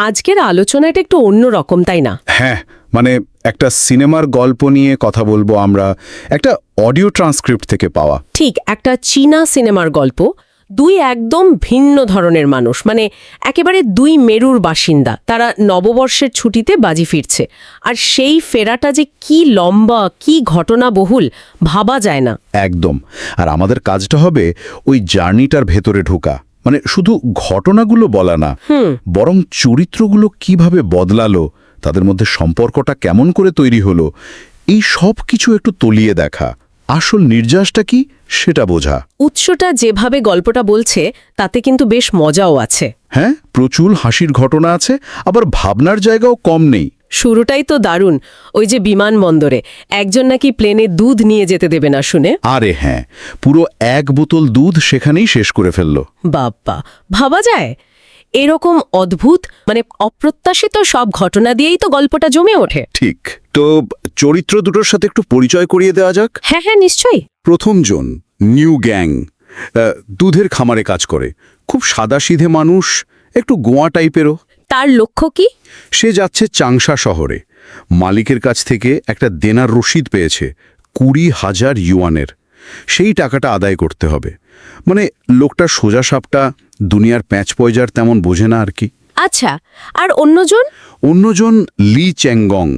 আজকের আলোচনাটা একটু অন্য রকম, তাই না? হ্যাঁ, মানে একটা সিনেমার গল্প নিয়ে কথা বলবো আমরা, একটা অডিও ট্রান্সক্রিপ্ট থেকে পাওয়া। ঠিক, একটা চীনা সিনেমার গল্প। দুই একদম ভিন্ন ধরনের মানুষ, মানে একেবারে দুই মেরুর বাসিন্দা। তারা নববর্ষের ছুটিতে বাজি ফিরছে, আর সেই ফেরাটা যে কি লম্বা, কি ঘটনাবহুল, ভাবা যায় না। একদম। আর আমাদের কাজটা হবে ওই জার্নিটার ভেতরে ঢোকা, মানে শুধু ঘটনাগুলো বলা না, বরং চরিত্রগুলো কিভাবে বদলালো, তাদের মধ্যে সম্পর্কটা কেমন করে তৈরি হলো, এই সব কিছু একটু তলিয়ে দেখা। আসল নির্যাসটা কি সেটা বোঝা। উৎসটা যেভাবে গল্পটা বলছে তাতে কিন্তু বেশ মজাও আছে। হ্যাঁ, প্রচুর হাসির ঘটনা আছে, আবার ভাবনার জায়গাও কম নেই। শুরুটাই তো দারুণ। ওই যে বিমানবন্দরে একজন নাকি প্লেনে দুধ নিয়ে যেতে দেবে না শুনে, আরে হ্যাঁ, পুরো 1 বোতল দুধ সেখানেই শেষ করে ফেললো। বাপ্পা, ভাবা যায়? এরকম অদ্ভুত, মানে অপ্রত্যাশিত সব ঘটনা দিয়েই তো গল্পটা জমে ওঠে। ঠিক। তো চরিত্র দুটোর সাথে একটু পরিচয় করিয়ে দেওয়া যাক। হ্যাঁ হ্যাঁ, নিশ্চয়ই। প্রথম জন নিউ গ্যাং, দুধের খামারে কাজ করে, খুব সাদাসিধে মানুষ, একটু গোয়া টাইপেরও। তার লক্ষ্য কি? সে যাচ্ছে চাংশা শহরে, মালিকের কাছ থেকে একটা দেনার রসিদ পেয়েছে 20,000 ইউয়ানের। সেই টাকাটা আদায় করতে হবে। মানে লোকটা সোজা সাপটা, দুনিয়ার প্যাঁচ পয়জার তেমন বোঝে না আর কি। আচ্ছা, আর অন্যজন? অন্যজন লি চ্যাংগং,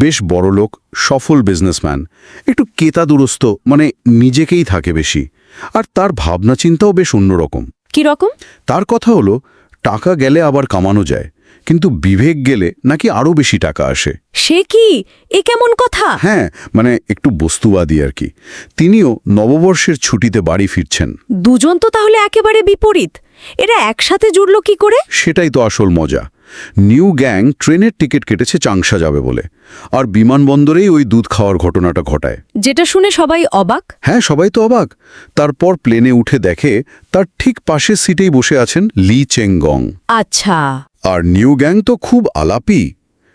বেশ বড়লোক, সফল বিজনেসম্যান, একটু কেতাদুরস্ত, মানে নিজেকেই থাকে বেশি। আর তার ভাবনা চিন্তাও বেশ অন্যরকম। কি রকম? তার কথা হলো, টাকা গেলে আবার কামানো যায়, কিন্তু বিবেক গেলে নাকি আরও বেশি টাকা আসে। সে কি? এ কেমন কথা? হ্যাঁ, মানে একটু বস্তুবাদী আর কি। তিনিও নববর্ষের ছুটিতে বাড়ি ফিরছেন। দুজন তো তাহলে একেবারে বিপরীত। এরা একসাথে জুড়ল কি করে? সেটাই তো আসল মজা। নিউ গ্যাং ট্রেনের টিকিট কেটেছে চাংশা যাবে বলে, আর বিমানবন্দরেই ওই দুধ খাওয়ার ঘটনাটা ঘটায়। যেটা শুনে সবাই অবাক। হ্যাঁ, সবাই তো অবাক। তারপর প্লেনে উঠে দেখে তার ঠিক পাশের সিটেই বসে আছেন লি চেংগং। আচ্ছা। আর নিউ গ্যাং তো খুব আলাপি।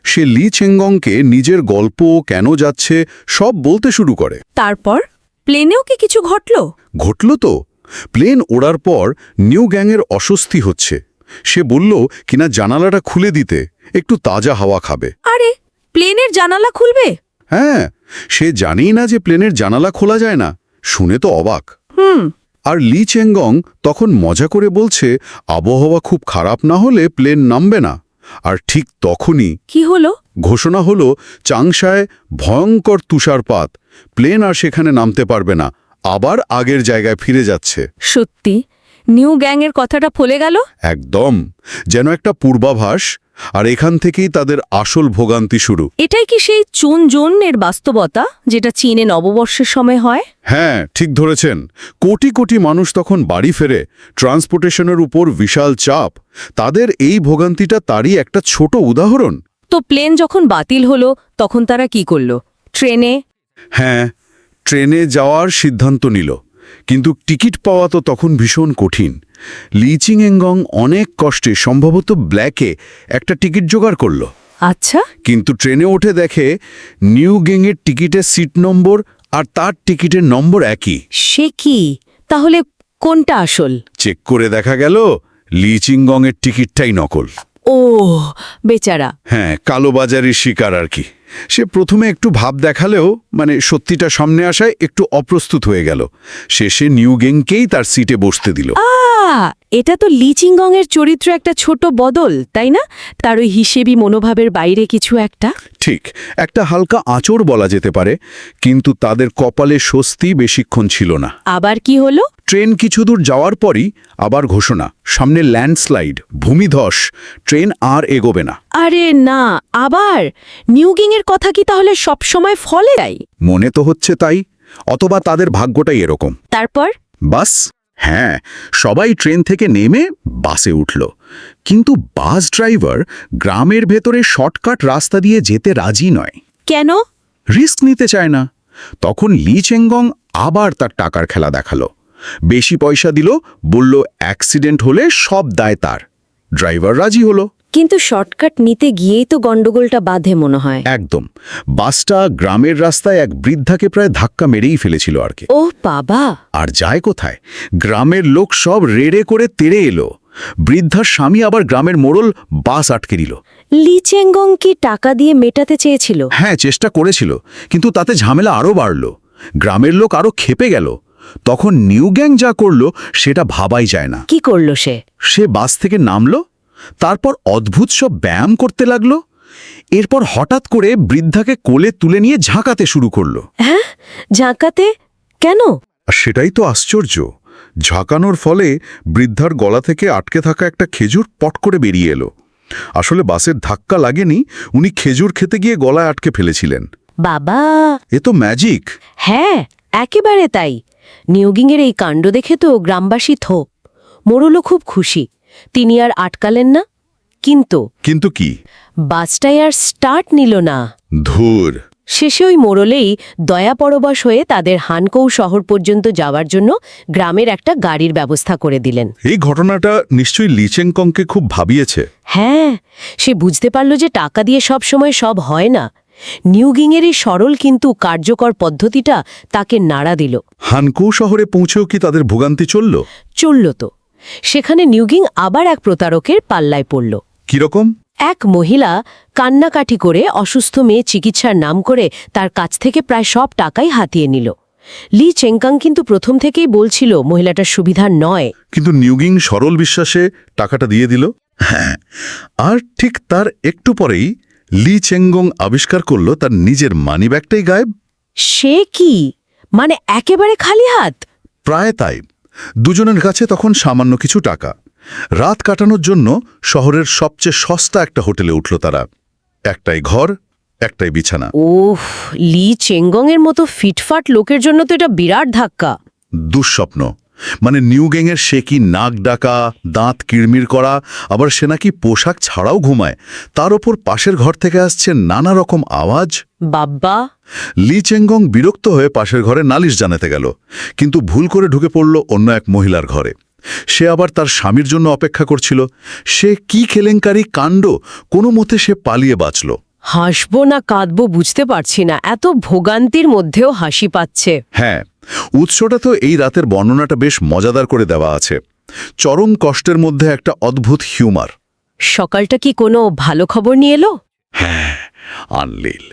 সে লি চেংগংকে নিজের গল্প, কেন যাচ্ছে, সব বলতে শুরু করে। তারপর প্লেনেও কি কিছু ঘটলো? ঘটল তো। প্লেন ওড়ার পর নিউ গ্যাংয়ের অস্বস্তি হচ্ছে। সে বলল কিনা জানালাটা খুলে দিতে, একটু তাজা হাওয়া খাবে। আরে, প্লেনের জানালা খুলবে? হ্যাঁ, সে জানেই না যে প্লেনের জানালা খোলা যায় না। শুনে তো অবাক। আর লি চেংগং তখন মজা করে বলছে আবহাওয়া খুব খারাপ না হলে প্লেন নামবে না। আর ঠিক তখনই কি হলো? ঘোষণা হলো চাংশায় ভয়ঙ্কর তুষারপাত, প্লেন আর সেখানে নামতে পারবে না, আবার আগের জায়গায় ফিরে যাচ্ছে। সত্যি নিউ গ্যাংয়ের কথাটা ফলে গেল? একদম, যেন একটা পূর্বাভাস। আর এখান থেকেই তাদের আসল ভোগান্তি শুরু। এটাই কি সেই চুন জোনের বাস্তবতা যেটা চীনে নববর্ষের সময় হয়? হ্যাঁ, ঠিক ধরেছেন। কোটি কোটি মানুষ তখন বাড়ি ফেরে, ট্রান্সপোর্টেশনের উপর বিশাল চাপ। তাদের এই ভোগান্তিটা তারই একটা ছোট উদাহরণ। তো প্লেন যখন বাতিল হলো তখন তারা কি করলো? ট্রেনে? হ্যাঁ, ট্রেনে যাওয়ার সিদ্ধান্ত নিল, কিন্তু টিকিট পাওয়া তো তখন ভীষণ কঠিন। লি চেংগং অনেক কষ্টে, সম্ভবত ব্ল্যাকে, একটা টিকিট জোগাড় করল। আচ্ছা। কিন্তু ট্রেনে উঠে দেখে নিউ গ্যাংয়ের টিকিটের সিট নম্বর আর তার টিকিটের নম্বর একই। সে কি? তাহলে কোনটা আসল? চেক করে দেখা গেল লি চেংগংয়ের টিকিটটাই নকল। ও বেচারা। হ্যাঁ, কালোবাজারির শিকার আর কি। সে প্রথমে একটু ভাব দেখালেও, মানে সত্যিটা সামনে আসায় একটু অপ্রস্তুত হয়ে গেল। শেষে নিউ গ্যাংকেই তার সিটে বসতে দিল। এটা তো লি চেংগংয়ের চরিত্র একটা ছোট বদল, তাই না? তার ওই হিসেবি মনোভাবের বাইরে কিছু একটা। ঠিক, একটা হালকা আঁচড় বলা যেতে পারে। কিন্তু তাদের কপালে স্বস্তি বেশিক্ষণ ছিল না। আবার কি হলো? ট্রেন কিছু দূর যাওয়ার পরই আবার ঘোষণা, সামনে ল্যান্ডস্লাইড, ভূমিধস, ট্রেন আর এগোবে না। আরে না, আবার নিউ গ্যাংয়ের কথা কি তাহলে সবসময় ফলে যায়? মনে তো হচ্ছে তাই, অথবা তাদের ভাগ্যটাই এরকম। তারপর? বাস। হ্যাঁ, সবাই ট্রেন থেকে নেমে বাসে উঠল, কিন্তু বাস ড্রাইভার গ্রামের ভেতরে শর্টকাট রাস্তা দিয়ে যেতে রাজি নয়। কেন? রিস্ক নিতে চায় না। তখন লি চেংগং আবার তার টাকার খেলা দেখালো। বেশি পয়সা দিল, বলল অ্যাক্সিডেন্ট হলে সব দায় তার। ড্রাইভার রাজি হলো। কিন্তু শর্টকাট নিতে গিয়েই তো গন্ডগোলটা বাধে মনে হয়। একদম। বাসটা গ্রামের রাস্তায় এক বৃদ্ধাকে প্রায় ধাক্কা মেরেই ফেলেছিল আর কি। ও বাবা! আর যায় কোথায়? গ্রামের লোক সব রেড়ে করে তেড়ে এলো। বৃদ্ধার স্বামী আবার গ্রামের মোড়ল বাস আটকে দিল। লি চেঙ্গং কি টাকা দিয়ে মেটাতে চেয়েছিল? হ্যাঁ, চেষ্টা করেছিল, কিন্তু তাতে ঝামেলা আরও বাড়ল। গ্রামের লোক আরও ক্ষেপে গেল। তখন নিউ গ্যাং যা করল সেটা ভাবাই যায় না। কি করলো সে? সে বাস থেকে নামল, তারপর অদ্ভুত সব ব্যায়াম করতে লাগলো। এরপর হঠাৎ করে বৃদ্ধাকে কোলে তুলে নিয়ে ঝাঁকাতে শুরু করলো। হ্যাঁ, ঝাঁকাতে কেন? আর সেটাই তো আশ্চর্য। ঝাঁকানোর ফলে বৃদ্ধার গলা থেকে আটকে থাকা একটা খেজুর পট করে বেরিয়ে এলো। আসলে বাসের ধাক্কা লাগেনি, উনি খেজুর খেতে গিয়ে গলায় আটকে ফেলেছিলেন। বাবা, এ তো ম্যাজিক। হ্যাঁ, একেবারে তাই। নিউগিংয়ের এই কাণ্ড দেখে তো গ্রামবাসী থোপ। মোড়লও খুব খুশি। তিনি আর আটকালেন না। কিন্তু কি? বাসটাই আর স্টার্ট নিল না। ধুর। শেষে ওই মোড়লেই দয়াপরবশ হয়ে তাদের হানকৌ শহর পর্যন্ত যাওয়ার জন্য গ্রামের একটা গাড়ির ব্যবস্থা করে দিলেন। এই ঘটনাটা নিশ্চয়ই লি চেংকংকে খুব ভাবিয়েছে। হ্যাঁ, সে বুঝতে পারল যে টাকা দিয়ে সব সময় সব হয় না। নিউগিংয়ের এই সরল কিন্তু কার্যকর পদ্ধতিটা তাকে নাড়া দিল। হানকৌ শহরে পৌঁছেও কি তাদের ভোগান্তি চলল তো। সেখানে নিউগিং আবার এক প্রতারকের পাল্লায় পড়ল। কিরকম? এক মহিলা কান্নাকাটি করে অসুস্থ মেয়ে চিকিৎসার নাম করে তার কাছ থেকে প্রায় সব টাকাই হাতিয়ে নিল। লি চেংকাং কিন্তু প্রথম থেকেই বলছিল মহিলাটার সুবিধা নয়। কিন্তু নিউগিং সরল বিশ্বাসে টাকাটা দিয়ে দিল। হ্যাঁ, আর ঠিক তার একটু পরেই লি চেঙ্গং আবিষ্কার করল তার নিজের মানিব্যাগটাই গায়েব। সে কি? মানে একেবারে খালি হাত? প্রায় তাই। দুজনের কাছে তখন সামান্য কিছু টাকা। রাত কাটানোর জন্য শহরের সবচেয়ে সস্তা একটা হোটেলে উঠল তারা। একটাই ঘর, একটাই বিছানা। ওহ, লি চেঙ্গংয়ের মতো ফিটফাট লোকের জন্য তো এটা বিরাট ধাক্কা। দুঃস্বপ্ন। মানে নিউগ্যাংয়ের সে কি নাক ডাকা, দাঁত কিড়মির করা, আবার সে নাকি পোশাক ছাড়াও ঘুমায়। তার ওপর পাশের ঘর থেকে আসছে নানা রকম আওয়াজ। বাব্বা! লি চেঙ্গং বিরক্ত হয়ে পাশের ঘরে নালিশ জানাতে গেল, কিন্তু ভুল করে ঢুকে পড়ল অন্য এক মহিলার ঘরে। সে আবার তার স্বামীর জন্য অপেক্ষা করছিল। সে কি কেলেঙ্কারি কাণ্ড! কোনো মতে সে পালিয়ে বাঁচল। হাসবো না কাঁদবো বুঝতে পারছি না, এত ভোগান্তির মধ্যেও হাসি পাচ্ছে। হ্যাঁ, উৎসটা তো এই রাতের বর্ণনাটা বেশ মজাদার করে দেওয়া আছে। চরম কষ্টের মধ্যে একটা অদ্ভুত হিউমার। সকালটা কি কোনো ভালো খবর নিয়ে এলো? হ্যাঁ, আনলিল।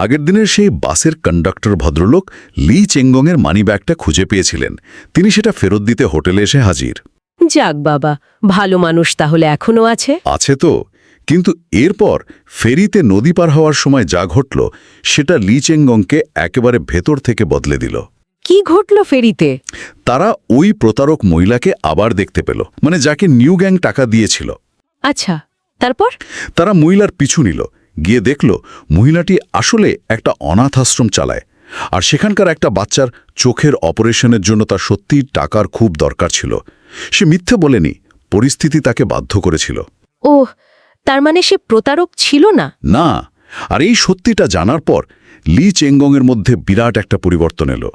আগের দিনের সেই বাসের কন্ডাক্টর ভদ্রলোক লি চেঙ্গংয়ের মানিব্যাগটা খুঁজে পেয়েছিলেন। তিনি সেটা ফেরত দিতে হোটেলে এসে হাজির। যাক বাবা, ভালো মানুষ তাহলে এখনো আছে। আছে তো, কিন্তু এরপর ফেরিতে নদী পার হওয়ার সময় যা ঘটল সেটা লি চেঙ্গংকে একেবারে ভেতর থেকে বদলে দিল। কি ঘটলো ফেরিতে? তারা ওই প্রতারক মহিলাকে আবার দেখতে পেল, মানে যাকে নিউ গ্যাং টাকা দিয়েছিল। আচ্ছা, তারপর? তারা মহিলার পিছু নিল। গিয়ে দেখল মহিলাটি আসলে একটা অনাথ আশ্রম চালায়, আর সেখানকার একটা বাচ্চার চোখের অপারেশনের জন্য তার সত্যিই টাকার খুব দরকার ছিল। সে মিথ্যে বলেনি, পরিস্থিতি তাকে বাধ্য করেছিল। ওহ, তার মানে সে প্রতারক ছিল না? না। আর এই সত্যিটা জানার পর লি চেঙ্গংয়ের মধ্যে বিরাট একটা পরিবর্তন এলো।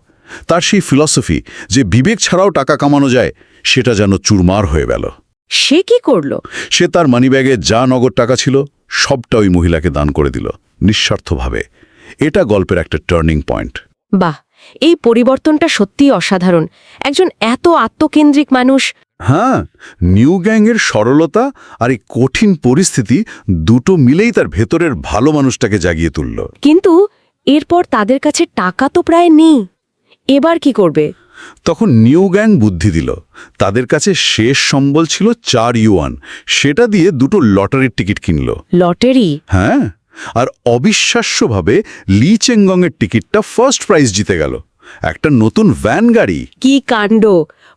তার সেই ফিলসফি যে বিবেক ছাড়াও টাকা কামানো যায়, সেটা যেন চুরমার হয়ে গেল। সে কি করলো? সে তার মানিব্যাগে যা নগদ টাকা ছিল সবটা ওই মহিলাকে দান করে দিল, নিঃস্বার্থভাবে। এটা গল্পের একটা টার্নিং পয়েন্ট। বাহ, এই পরিবর্তনটা সত্যিই অসাধারণ। একজন এত আত্মকেন্দ্রিক মানুষ। হ্যাঁ, নিউ গ্যাংয়ের সরলতা আর এই কঠিন পরিস্থিতি দুটো মিলেই তার ভেতরের ভালো মানুষটাকে জাগিয়ে তুলল। কিন্তু এরপর তাদের কাছে টাকা তো প্রায় নেই। এবার কি করবে? তখন নিউ গ্যাং বুদ্ধি দিল। তাদের কাছে শেষ সম্বল ছিল 4 ইউয়ান। সেটা দিয়ে দুটো লটারির টিকিট কিনল। লটারি? হ্যাঁ, আর অবিশ্বাস্যভাবে লি চেঙ্গংয়ের টিকিটটা ফার্স্ট প্রাইজ জিতে গেল, একটা নতুন ভ্যান গাড়ি। কি কাণ্ড!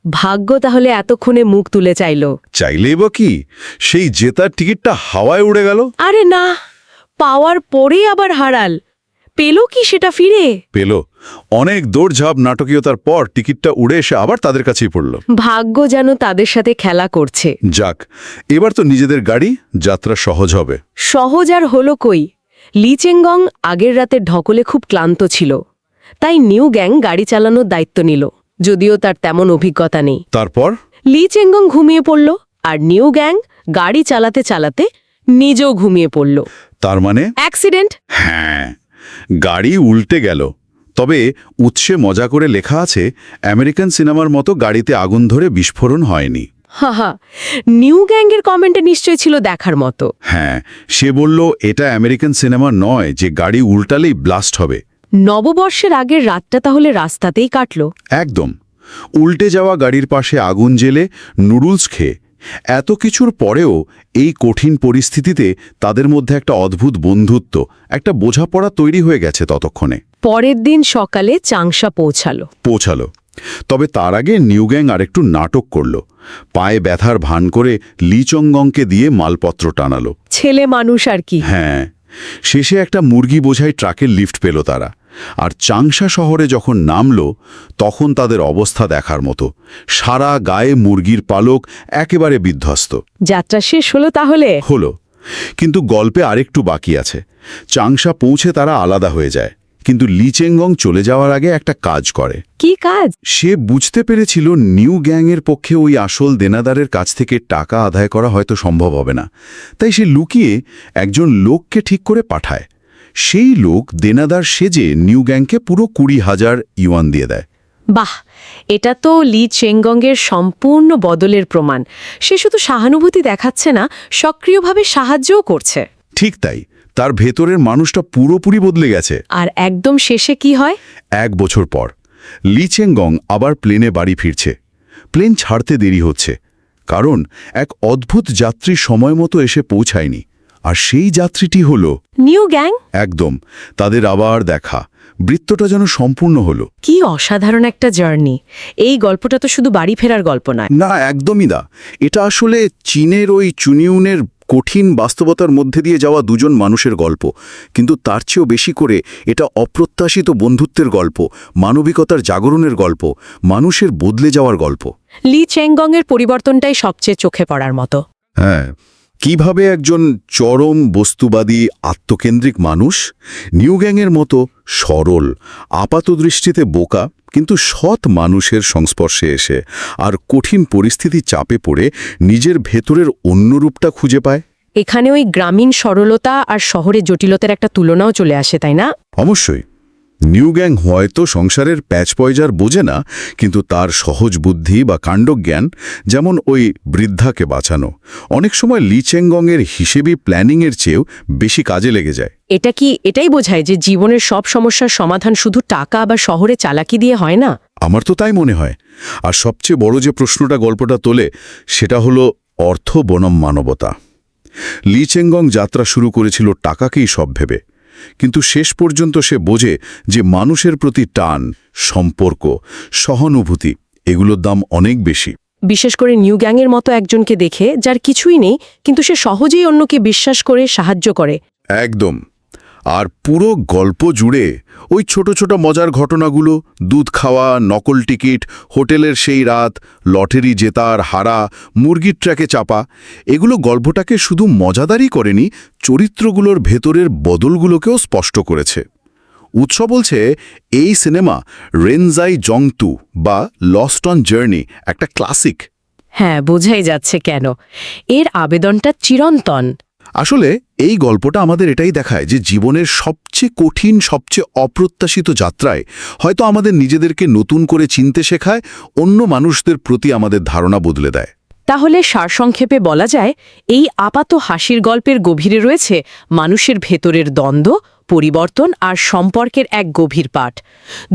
ভাগ্য তাহলে এতক্ষণে মুখ তুলে চাইলো। চাইলেই বা কি, সেই জেতার টিকিটটা হাওয়ায় উড়ে গেল। আরে না, পাওয়ার পরেই আবার হারাল। পেল কি সেটা ফিরে? পেল। অনেক দৌড়ঝাঁপ নাটকীয়তার পর টিকিটটা উড়ে এসে আবার তাদের কাছেই পড়ল। ভাগ্য যেন তাদের সাথে খেলা করছে। যাক, এবার তো নিজেদের গাড়ি, যাত্রা সহজ হবে। সহজ আর হলো কই। লি চেঙ্গং আগের রাতের ঢকলে খুব ক্লান্ত ছিল, তাই নিউ গ্যাং গাড়ি চালানোর দায়িত্ব নিল, যদিও তার তেমন অভিজ্ঞতা নেই। তারপর লি চেঙ্গং ঘুমিয়ে পড়ল, আর নিউ গ্যাং গাড়ি চালাতে চালাতে নিজেও ঘুমিয়ে পড়ল। তার মানে অ্যাক্সিডেন্ট? হ্যাঁ, গাড়ি উল্টে গেল। তবে উৎসে মজা করে লেখা আছে, আমেরিকান সিনেমার মতো গাড়িতে আগুন ধরে বিস্ফোরণ হয়নি। হা হা, নিউ গ্যাংয়ের কমেন্টে নিশ্চয়ই ছিল দেখার মতো। হ্যাঁ, সে বলল এটা আমেরিকান সিনেমা নয় যে গাড়ি উল্টালেই ব্লাস্ট হবে। নববর্ষের আগের রাতটা তাহলে রাস্তাতেই কাটল। একদম। উল্টে যাওয়া গাড়ির পাশে আগুন জ্বেলে নুডলস খেয়ে এত কিছুর পরেও এই কঠিন পরিস্থিতিতে তাদের মধ্যে একটা অদ্ভুত বন্ধুত্ব, একটা বোঝাপড়া তৈরি হয়ে গেছে ততক্ষণে। পরের দিন সকালে চাংশা পৌঁছালো। তবে তার আগে নিউ গ্যাং আরেকটু নাটক করল। পায়ে ব্যথার ভান করে লি চংগংকে দিয়ে মালপত্র টানালো। ছেলে মানুষ আর কি। হ্যাঁ, শেষে একটা মুরগি বোঝাই ট্রাকের লিফট পেল তারা। আর চাংশা শহরে যখন নামল তখন তাদের অবস্থা দেখার মতো। সারা গায়ে মুরগির পালক, একেবারে বিধ্বস্ত। যাত্রা শেষ হলো তাহলে? হলো, কিন্তু গল্পে আরেকটু বাকি আছে। চাংশা পৌঁছে তারা আলাদা হয়ে যায়, কিন্তু লি চেংগং চলে যাওয়ার আগে একটা কাজ করে। কি কাজ? সে বুঝতে পেরেছিল নিউ গ্যাংয়ের পক্ষে ওই আসল দেনাদারের কাছ থেকে টাকা আদায় করা হয়তো সম্ভব হবে না। তাই সে লুকিয়ে একজন লোককে ঠিক করে পাঠায়। সেই লোক দেনাদার সেজে নিউ গ্যাংকে পুরো 20,000 ইউয়ান দিয়ে দেয়। বাহ, এটা তো লি চেংগংয়ের সম্পূর্ণ বদলের প্রমাণ। সে শুধু সহানুভূতি দেখাচ্ছে না, সক্রিয়ভাবে সাহায্যও করছে। ঠিক তাই, তার ভেতরের মানুষটা পুরোপুরি বদলে গেছে। আর একদম শেষে কি হয়? 1 বছর পর লি চেংগং আবার প্লেনে বাড়ি ফিরছে। প্লেন ছাড়তে দেরি হচ্ছে, কারণ এক অদ্ভুত যাত্রী সময় মতো এসে পৌঁছায়নি। আর সেই যাত্রীটি হল নিউ গ্যাং। একদম, তাদের আবার দেখা। বৃত্তটা যেন সম্পূর্ণ হলো। কি অসাধারণ একটা জার্নি! এই গল্পটা তো শুধু বাড়ি ফেরার গল্প নয়। না, একদমই না। এটা আসলে চীনের ওই চুনিউনের কঠিন বাস্তবতার মধ্যে দিয়ে যাওয়া দুজন মানুষের গল্প, কিন্তু তার চেয়েও বেশি করে এটা অপ্রত্যাশিত বন্ধুত্বের গল্প, মানবিকতার জাগরণের গল্প, মানুষের বদলে যাওয়ার গল্প। লি চেংগংয়ের পরিবর্তনটাই সবচেয়ে চোখে পড়ার মতো। হ্যাঁ, কিভাবে একজন চরম বস্তুবাদী আত্মকেন্দ্রিক মানুষ নিউ গ্যাংয়ের মতো সরল, আপাতদৃষ্টিতে বোকা কিন্তু সৎ মানুষের সংস্পর্শে এসে আর কঠিন পরিস্থিতি চাপে পড়ে নিজের ভেতরের অন্য রূপটা খুঁজে পায়। এখানে ওই গ্রামীণ সরলতা আর শহরের জটিলতার একটা তুলনাও চলে আসে, তাই না? অবশ্যই। নিউ গ্যাং হয়তো সংসারের প্যাচপয়জার বোঝে না, কিন্তু তার সহজ বুদ্ধি বা কাণ্ডজ্ঞান, যেমন ওই বৃদ্ধাকে বাঁচানো, অনেক সময় লি চেংগংয়ের হিসেবি প্ল্যানিংয়ের চেয়েও বেশি কাজে লেগে যায়। এটা কি এটাই বোঝায় যে জীবনের সব সমস্যার সমাধান শুধু টাকা বা শহরে চালাকি দিয়ে হয় না? আমার তো তাই মনে হয়। আর সবচেয়ে বড় যে প্রশ্নটা গল্পটা তোলে সেটা হলো অর্থ বনাম মানবতা। লি চেংগং যাত্রা শুরু করেছিল টাকাকেই সব ভেবে, কিন্তু শেষ পর্যন্ত সে বোঝে যে মানুষের প্রতি টান, সম্পর্ক, সহানুভূতি, এগুলোর দাম অনেক বেশি। বিশেষ করে নিউ গ্যাংয়ের মতো একজনকে দেখে, যার কিছুই নেই কিন্তু সে সহজেই অন্যকে বিশ্বাস করে সাহায্য করে। একদম। আর পুরো গল্প জুড়ে ওই ছোট ছোট মজার ঘটনাগুলো, দুধ খাওয়া, নকল টিকিট, হোটেলের সেই রাত, লটারি জেতার হারা, মুরগির ট্র্যাকে চাপা, এগুলো গল্পটাকে শুধু মজাদারই করেনি, চরিত্রগুলোর ভেতরের বদলগুলোকেও স্পষ্ট করেছে। উৎস বলছে এই সিনেমা রেনজাই জংতু বা লস্ট অন জার্নি একটা ক্লাসিক। হ্যাঁ, বোঝাই যাচ্ছে কেন। এর আবেদনটা চিরন্তন। আসলে এই গল্পটা আমাদের এটাই দেখায় যে জীবনের সবচেয়ে কঠিন, সবচেয়ে অপ্রত্যাশিত যাত্রায় হয়তো আমাদের নিজেদেরকে নতুন করে চিনতে শেখায়, অন্য মানুষদের প্রতি আমাদের ধারণা বদলে দেয়। তাহলে সারসংক্ষেপে বলা যায়, এই আপাত হাসির গল্পের গভীরে রয়েছে মানুষের ভেতরের দ্বন্দ্ব, পরিবর্তন আর সম্পর্কের এক গভীর পাঠ।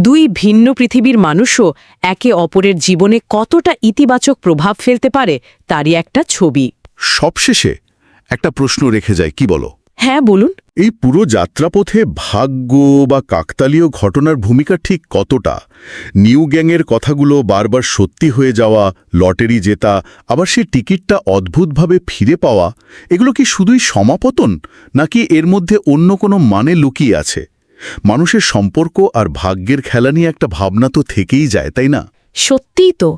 দুই ভিন্ন পৃথিবীর মানুষও একে অপরের জীবনে কতটা ইতিবাচক প্রভাব ফেলতে পারে তারই একটা ছবি। সবশেষে একটা প্রশ্ন রেখে যায়, কি বলো? হ্যাঁ, বলুন। এই পুরো যাত্রাপথে ভাগ্য বা কাকতালীয় ঘটনার ভূমিকা ঠিক কতটা? নিউ গ্যাংয়ের কথাগুলো বারবার সত্যি হয়ে যাওয়া, লটারি জেতা, আবার সেই টিকিটটা অদ্ভুতভাবে ফিরে পাওয়া, এগুলো কি শুধুই সমাপতন, নাকি এর মধ্যে অন্য কোনো মানে লুকিয়ে আছে? মানুষের সম্পর্ক আর ভাগ্যের খেলা নিয়ে একটা ভাবনা তো থেকেই যায়, তাই না? সত্যিই তো,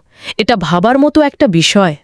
এটা ভাবার মতো একটা বিষয়।